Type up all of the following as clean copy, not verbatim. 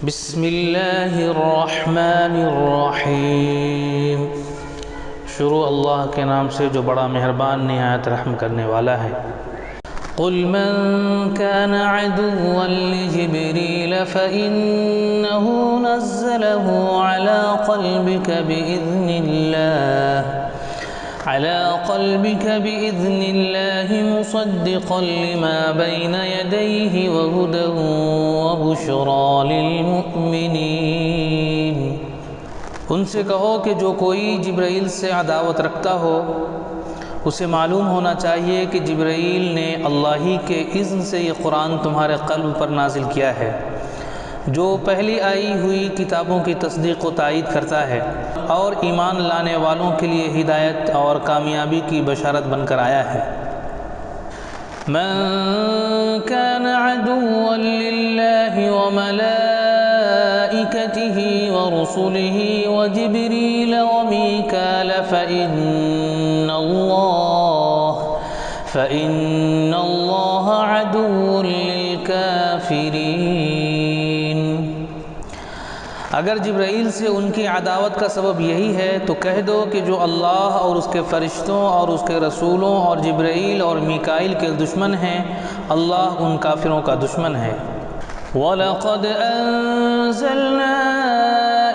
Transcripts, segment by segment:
بسم اللہ الرحمن الرحیم۔ شروع اللہ کے نام سے جو بڑا مہربان نہایت رحم کرنے والا ہے۔ قل من كان عدوا لجبريل فإنه نزله على قلبك بإذن الله مصدقا لما بين يديه وهدى وبشرى للمؤمنين۔ ان سے کہو کہ جو کوئی جبرائیل سے عداوت رکھتا ہو اسے معلوم ہونا چاہیے کہ جبرائیل نے اللہ ہی کے اذن سے یہ قرآن تمہارے قلب پر نازل کیا ہے، جو پہلی آئی ہوئی کتابوں کی تصدیق و تائید کرتا ہے اور ایمان لانے والوں کے لیے ہدایت اور کامیابی کی بشارت بن کر آیا ہے۔ من كان عدوا لله وملائكته ورسله وجبريل وميكال فإن الله عدو للكافرين۔ اگر جبرائیل سے ان کی عداوت کا سبب یہی ہے تو کہہ دو کہ جو اللہ اور اس کے فرشتوں اور اس کے رسولوں اور جبرائیل اور میکائیل کے دشمن ہیں، اللہ ان کافروں کا دشمن ہے۔ وَلَقَدْ أَنزَلْنَا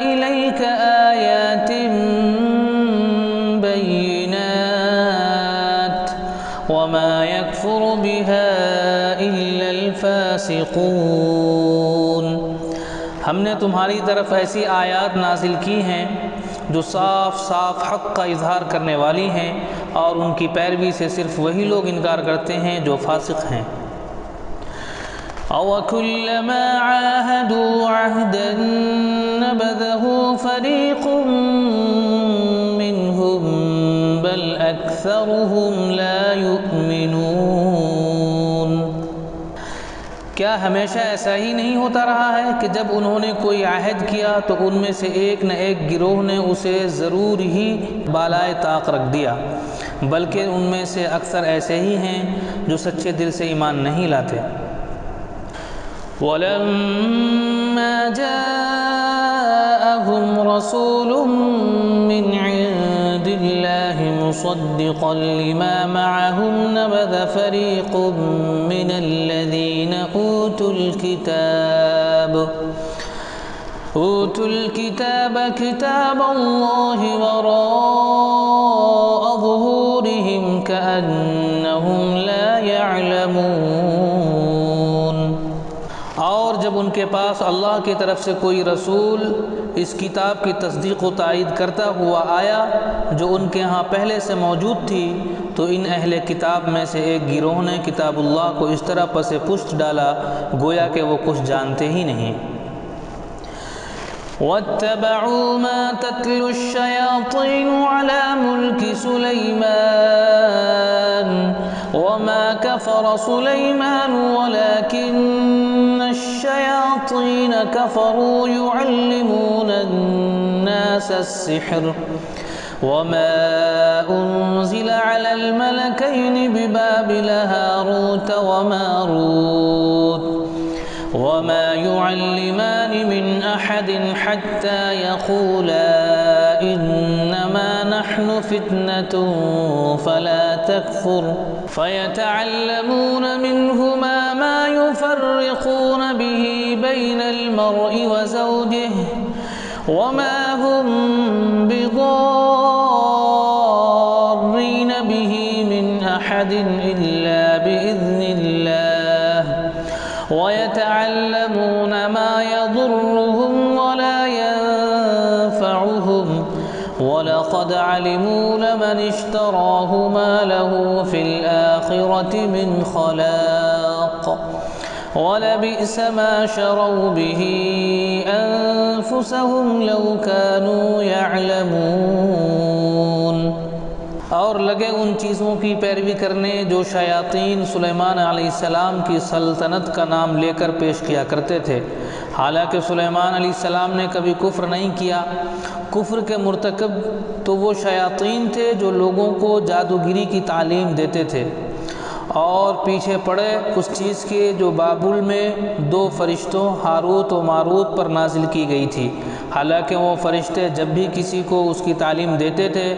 إِلَيْكَ آيَاتٍ بَيِّنَاتٍ وَمَا يَكْفُرُ بِهَا إِلَّا الْفَاسِقُونَ۔ ہم نے تمہاری طرف ایسی آیات نازل کی ہیں جو صاف صاف حق کا اظہار کرنے والی ہیں، اور ان کی پیروی سے صرف وہی لوگ انکار کرتے ہیں جو فاسق ہیں۔ أَوَكُلَّمَا عَاهَدُوا عَهْدًا نَبَذَهُ فَرِيقٌ مِّنْهُمْ بَلْ أَكْثَرُهُمْ لَا يُؤْمِنُونَ۔ کیا ہمیشہ ایسا ہی نہیں ہوتا رہا ہے کہ جب انہوں نے کوئی عہد کیا تو ان میں سے ایک نہ ایک گروہ نے اسے ضرور ہی بالائے طاق رکھ دیا، بلکہ ان میں سے اکثر ایسے ہی ہیں جو سچے دل سے ایمان نہیں لاتے۔ وَلَمَّا جَاءَهُمْ رَسُولٌ مِّنْ عِندِ اللَّهِ مُصَدِّقًا لِمَا مَعَهُمْ نَبَذَ فَرِيقٌ مِّنَ الَّذِينَ أُوتُوا الْكِتَابَ كِتَابَ اللَّهِ وَرَاءَ ظُهُورِهِمْ كَأَنَّهُمْ لَا يَعْلَمُونَ۔ اور جب ان کے پاس اللہ کی طرف سے کوئی رسول اس کتاب کی تصدیق و تائید کرتا ہوا آیا جو ان کے ہاں پہلے سے موجود تھی، تو ان اہل کتاب میں سے ایک گروہ نے کتاب اللہ کو اس طرح پس پشت ڈالا گویا کہ وہ کچھ جانتے ہی نہیں۔ وَاتَّبَعُوا مَا تَتْلُو الشَّيَاطِينُ عَلَى مُلْكِ سُلَيْمَانَ وَمَا كَفَرَ سُلَيْمَانُ وَلَكِنَّ الشَّيَاطِينَ كَفَرُوا يُعَلِّمُونَ النَّاسَ السِّحْرَ وَمَا أُنزِلَ عَلَى الْمَلَكَيْنِ بِبَابِلَ هَارُوتَ وَمَارُوتَ وَمَا يُعَلِّمَانِ مِنْ أَحَدٍ حَتَّى يَقُولَا إِنَّمَا نَحْنُ فِتْنَةٌ فَلَا تَكْفُرْ فَيَتَعَلَّمُونَ مِنْهُمَا مَا يُفَرِّقُونَ بِهِ بَيْنَ الْمَرْءِ وَزَوْجِهِ وَمَا هُمْ بِضَارِّينَ بِهِ مِنْ أَحَدٍ إِلَّا بِإِذْنِ اللَّهِ وَيَتَعَلَّمُونَ مَا يَضُرُّهُمْ وَلَا يَنفَعُهُمْ وَلَقَدْ عَلِمُوا لَمَنِ اشْتَرَاهُ مَا لَهُ فِي الْآخِرَةِ مِنْ خَلَاقٍ وَلَبِئْسَ مَا شَرَوْا بِهِ أَنفُسَهُمْ لَوْ كَانُوا يَعْلَمُونَ۔ اور لگے ان چیزوں کی پیروی کرنے جو شیاطین سلیمان علیہ السلام کی سلطنت کا نام لے کر پیش کیا کرتے تھے، حالانکہ سلیمان علیہ السلام نے کبھی کفر نہیں کیا۔ کفر کے مرتکب تو وہ شیاطین تھے جو لوگوں کو جادوگری کی تعلیم دیتے تھے، اور پیچھے پڑے اس چیز کے جو بابل میں 2 فرشتوں ہاروت و ماروت پر نازل کی گئی تھی۔ حالانکہ وہ فرشتے جب بھی کسی کو اس کی تعلیم دیتے تھے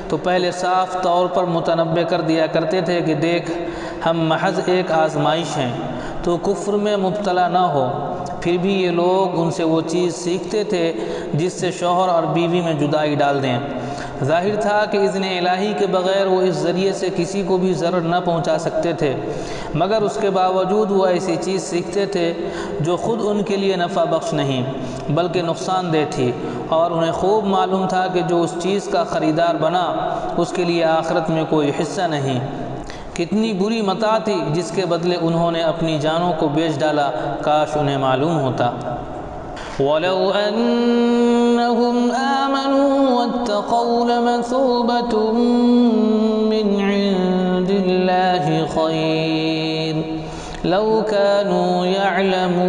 تو پہلے صاف طور پر متنبہ کر دیا کرتے تھے کہ دیکھ ہم محض ایک آزمائش ہیں، تو کفر میں مبتلا نہ ہو۔ پھر بھی یہ لوگ ان سے وہ چیز سیکھتے تھے جس سے شوہر اور بیوی میں جدائی ڈال دیں۔ ظاہر تھا کہ اذن الہی کے بغیر وہ اس ذریعے سے کسی کو بھی ضرر نہ پہنچا سکتے تھے، مگر اس کے باوجود وہ ایسی چیز سیکھتے تھے جو خود ان کے لیے نفع بخش نہیں بلکہ نقصان دہ تھی، اور انہیں خوب معلوم تھا کہ جو اس چیز کا خریدار بنا اس کے لیے آخرت میں کوئی حصہ نہیں۔ کتنی بری متاع تھی جس کے بدلے انہوں نے اپنی جانوں کو بیچ ڈالا، کاش انہیں معلوم ہوتا۔ وَلَوْ أَنَّهُمْ آمَنُوا وَاتَّقَوْا لَمَثُوبَةٌ مِّنْ عِندِ اللَّهِ خَيْرٌ لَوْ كَانُوا يَعْلَمُونَ۔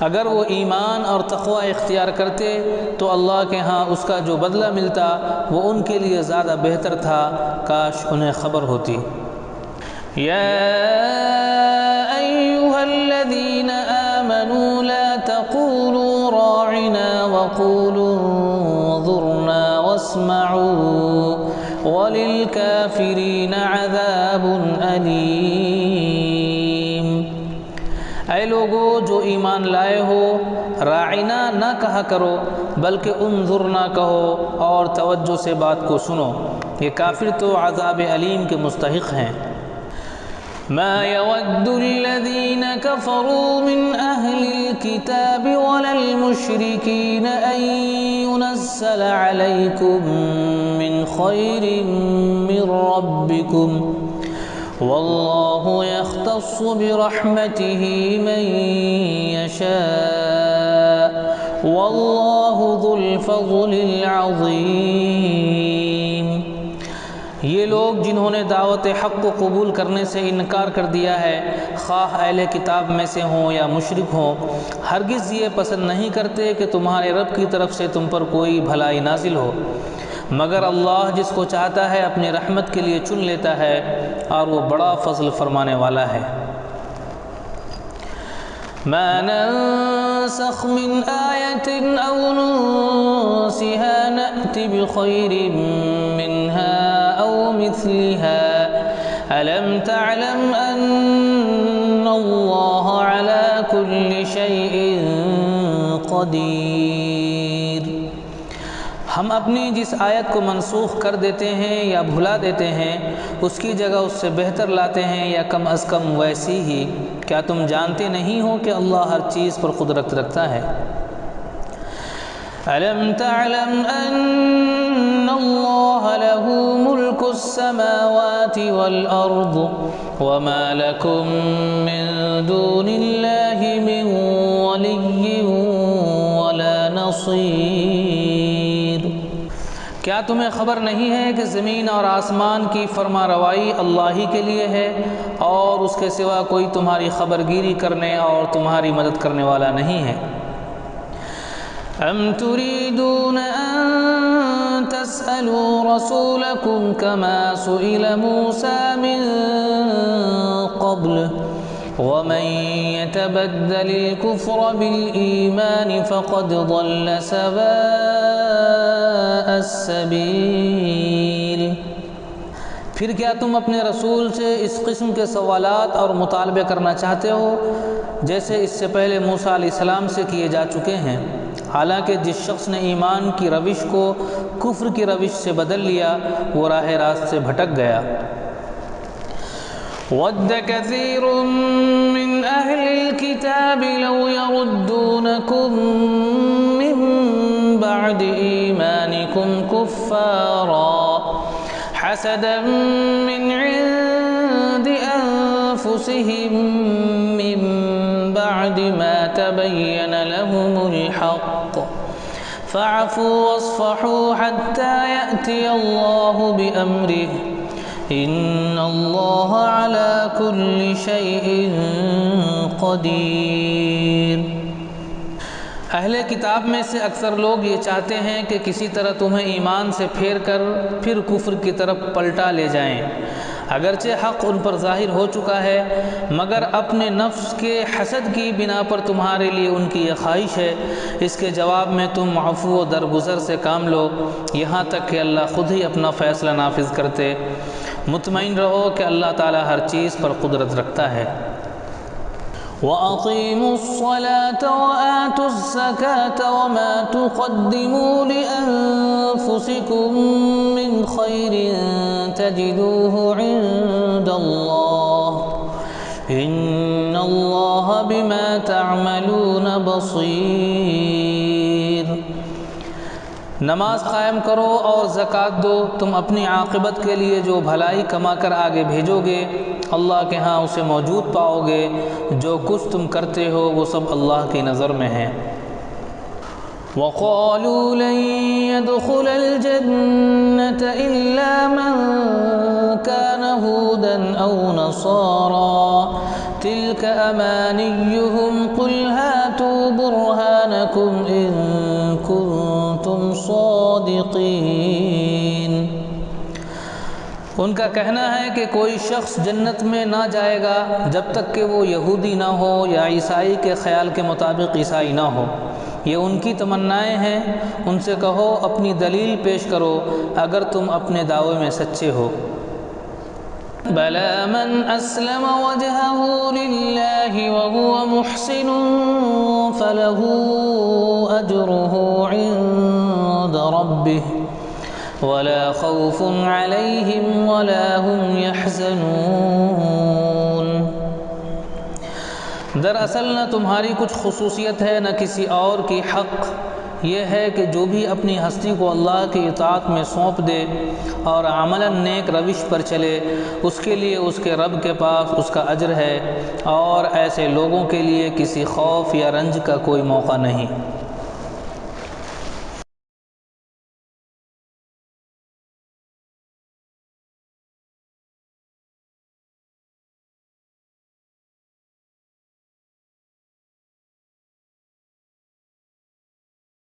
اگر وہ ایمان اور تقوی اختیار کرتے تو اللہ کے ہاں اس کا جو بدلہ ملتا وہ ان کے لیے زیادہ بہتر تھا، کاش انہیں خبر ہوتی۔ یا ایھا الذین آمنوا لا تقولوا راعنا وقولوا انظرنا واسمعوا وللکافرین عذاب علیم۔ اے لوگو جو ایمان لائے ہو، راعنا نہ کہا کرو بلکہ انظرنا کہو اور توجہ سے بات کو سنو، یہ کافر تو عذاب علیم کے مستحق ہیں۔ ما يود الذين كفروا من أهل الكتاب ولا المشركين أن ينزل عليكم من خير من ربكم والله يختص برحمته من يشاء والله ذو الفضل العظيم۔ یہ لوگ جنہوں نے دعوت حق کو قبول کرنے سے انکار کر دیا ہے، خواہ اہل کتاب میں سے ہوں یا مشرک ہوں، ہرگز یہ پسند نہیں کرتے کہ تمہارے رب کی طرف سے تم پر کوئی بھلائی نازل ہو، مگر اللہ جس کو چاہتا ہے اپنی رحمت کے لیے چن لیتا ہے اور وہ بڑا فضل فرمانے والا ہے۔ ما ننسخ من آیة أو ننسها نأت بخير منها أو مثلها ألم تعلم أن الله على كل شيء قدير۔ ہم اپنی جس آیت کو منسوخ کر دیتے ہیں یا بھلا دیتے ہیں اس کی جگہ اس سے بہتر لاتے ہیں یا کم از کم ویسی ہی۔ کیا تم جانتے نہیں ہو کہ اللہ ہر چیز پر قدرت رکھتا ہے؟ أَلَمْ تَعْلَمْ أَنَّ اللَّهَ لَهُ مُلْكُ السَّمَاوَاتِ وَالْأَرْضِ وَمَا لَكُم مِّن دُونِ اللَّهِ مِن وَلِيٍّ وَلَا نَصِيرٍ۔ کیا تمہیں خبر نہیں ہے کہ زمین اور آسمان کی فرما روائی اللہ ہی کے لیے ہے اور اس کے سوا کوئی تمہاری خبرگیری کرنے اور تمہاری مدد کرنے والا نہیں ہے؟ ام تريدون ان تسألوا رسولكم كما سئل موسى من قبل ومن يتبدل الكفر بالإيمان فقد ضل سواء السبيل۔ پھر کیا تم اپنے رسول سے اس قسم کے سوالات اور مطالبے کرنا چاہتے ہو جیسے اس سے پہلے موسیٰ علیہ السلام سے کیے جا چکے ہیں؟ حالانکہ جس شخص نے ایمان کی روش کو کفر کی روش سے بدل لیا وہ راہ راست سے بھٹک گیا۔ وَدَّ كَثِيرٌ مِّنْ أَهْلِ الْكِتَابِ لَوْ يَرُدُّونَكُمْ مِّن بَعْدِ إِيمَانِكُمْ كُفَّارًا حَسَدًا مِّنْ عِندِ أَنفُسِهِم مِّن بَعْدِ مَا تَبَيَّنَ لَهُمُ الْحَقُّ فَاعْفُوا وَاصْفَحُوا حَتَّى يَأْتِيَ اللَّهُ بِأَمْرِهِ إِنَّ اللَّهَ عَلَى كُلِّ شَيْءٍ قَدِيرٌ۔ اہل کتاب میں سے اکثر لوگ یہ چاہتے ہیں کہ کسی طرح تمہیں ایمان سے پھیر کر پھر کفر کی طرف پلٹا لے جائیں، اگرچہ حق ان پر ظاہر ہو چکا ہے، مگر اپنے نفس کے حسد کی بنا پر تمہارے لیے ان کی یہ خواہش ہے۔ اس کے جواب میں تم عفو و درگزر سے کام لو یہاں تک کہ اللہ خود ہی اپنا فیصلہ نافذ کرتے۔ مطمئن رہو کہ اللہ تعالیٰ ہر چیز پر قدرت رکھتا ہے۔ وَأَقِيمُوا الصَّلَاةَ وَآتُوا الزَّكَاةَ وَمَا تُقَدِّمُوا لِأَنفُسِكُم مِّنْ خَيْرٍ تَجِدُوهُ عِندَ اللَّهِ إِنَّ اللَّهَ بِمَا تَعْمَلُونَ بَصِيرٌ۔ نماز قائم کرو اور زکوٰۃ دو، تم اپنی عاقبت کے لیے جو بھلائی کما کر آگے بھیجو گے اللہ کے ہاں اسے موجود پاؤ گے۔ جو کچھ تم کرتے ہو وہ سب اللہ کی نظر میں ہے۔ وَقَالُوا لَن يَدْخُلَ الْجَنَّةَ إِلَّا مَن كَانَ هُودًا أَوْ نَصَارَىٰ تِلْكَ أَمَانِيُّهُمْ قُلْ هَاتُوا بُرْهَانَكُمْ إِن كُنتُمْ صَادِقِينَ۔ ان کا کہنا ہے کہ کوئی شخص جنت میں نہ جائے گا جب تک کہ وہ یہودی نہ ہو یا عیسائی کے خیال کے مطابق عیسائی نہ ہو۔ یہ ان کی تمنائیں ہیں۔ ان سے کہو اپنی دلیل پیش کرو اگر تم اپنے دعوے میں سچے ہو۔ بَلَىٰ مَنْ أَسْلَمَ وَجْهَهُ لِلَّهِ وَهُوَ مُحْسِنٌ فَلَهُ أَجْرُهُ عِندَ رَبِّهِ وَلَا خَوْفٌ عَلَيْهِمْ وَلَا هُمْ يَحْزَنُونَ۔ دراصل نہ تمہاری کچھ خصوصیت ہے نہ کسی اور کی۔ حق یہ ہے کہ جو بھی اپنی ہستی کو اللہ کی اطاعت میں سونپ دے اور عملاً نیک روش پر چلے اس کے لیے اس کے رب کے پاس اس کا اجر ہے، اور ایسے لوگوں کے لیے کسی خوف یا رنج کا کوئی موقع نہیں۔